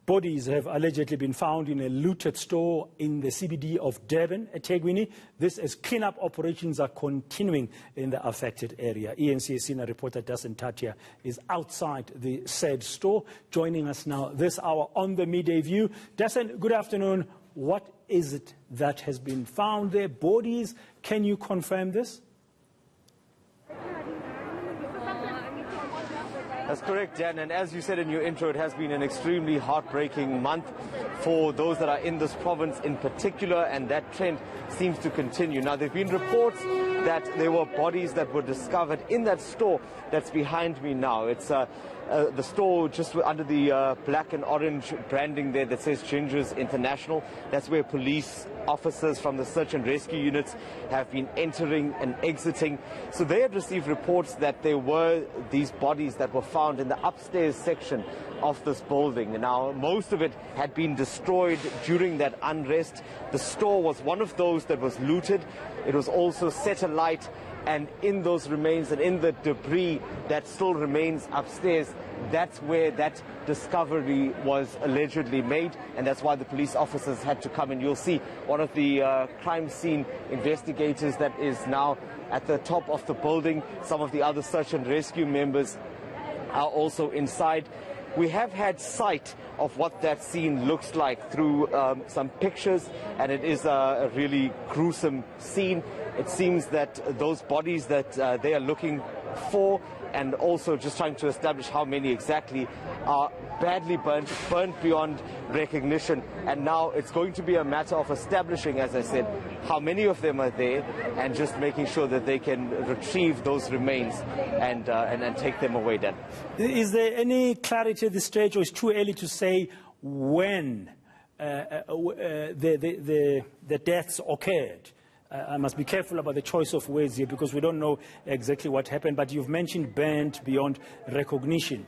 Bodies have allegedly been found in a looted store in the CBD of Durban, eThekwini. This as clean-up operations are continuing in the affected area. eNCA senior reporter Dasen Thathiah is outside the said store, joining us now this hour on the Midday View. Dasen, good afternoon. What is it that has been found there? Bodies, can you confirm this? That's correct, Dan, and as you said in your intro, it has been an extremely heartbreaking month for those that are in this province in particular, and that trend seems to continue. Now, there have been reports that there were bodies that were discovered in that store that's behind me now. It's the store just under the black and orange branding there that says Ginger's International. That's where police officers from the search and rescue units have been entering and exiting. So they had received reports that there were these bodies that were found in the upstairs section of this building. Now, most of it had been destroyed during that unrest. The store was one of those that was looted. It was also set alight, and in those remains and in the debris that still remains upstairs, that's where that discovery was allegedly made, and that's why the police officers had to come in. You'll see one of the crime scene investigators that is now at the top of the building. Some of the other search and rescue members are also inside. We have had sight of what that scene looks like through some pictures, and it is a really gruesome scene. It seems that those bodies that they are looking for, and also just trying to establish how many exactly, are badly burnt beyond recognition. And now it's going to be a matter of establishing, as I said, how many of them are there, and just making sure that they can retrieve those remains and take them away then. Is there any clarity at this stage, or is it too early to say when the deaths occurred? I must be careful about the choice of words here, because we don't know exactly what happened, but you've mentioned burnt beyond recognition.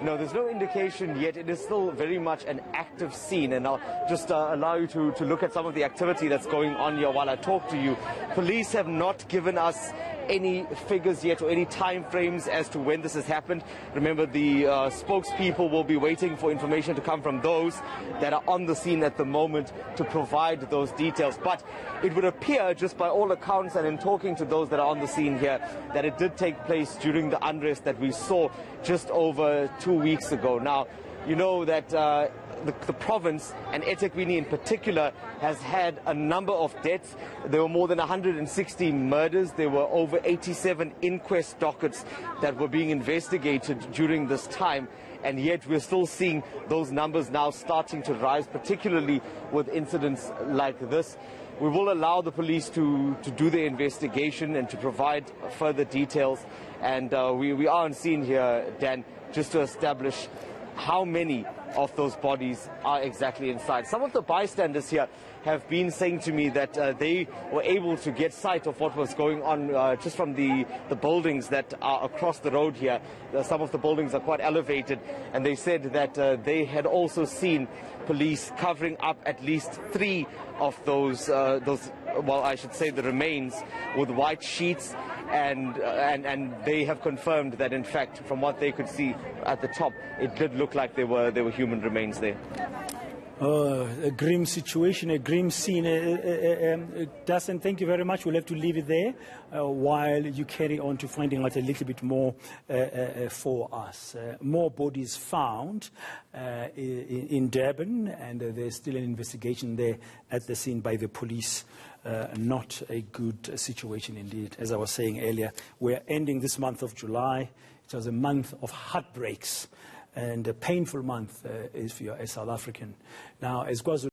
No, there's no indication yet. It is still very much an active scene, and I'll just allow you to look at some of the activity that's going on here while I talk to you. Police have not given us any figures yet or any time frames as to when this has happened. Remember, the spokespeople will be waiting for information to come from those that are on the scene at the moment to provide those details. But it would appear, just by all accounts and in talking to those that are on the scene here, that it did take place during the unrest that we saw just over 2 weeks ago. Now, you know that the province, and eThekwini in particular, has had a number of deaths. There were more than 160 murders. There were over 87 inquest dockets that were being investigated during this time. And yet we're still seeing those numbers now starting to rise, particularly with incidents like this. We will allow the police to do their investigation and to provide further details. And we are on scene here, Dan, just to establish how many of those bodies are exactly inside. Some of the bystanders here have been saying to me that they were able to get sight of what was going on just from the buildings that are across the road here. Some of the buildings are quite elevated, and they said that they had also seen police covering up at least 3 of those, well, I should say the remains, with white sheets, and they have confirmed that, in fact, from what they could see at the top, it did look like there were human remains there. A grim situation, a grim scene. Dasen, thank you very much. We'll have to leave it there while you carry on to finding out a little bit more for us. More bodies found in Durban, and there's still an investigation there at the scene by the police. Not a good situation indeed. As I was saying earlier, we're ending this month of July. It was a month of heartbreaks, and a painful month if you're a South African. Now, as KwaZulu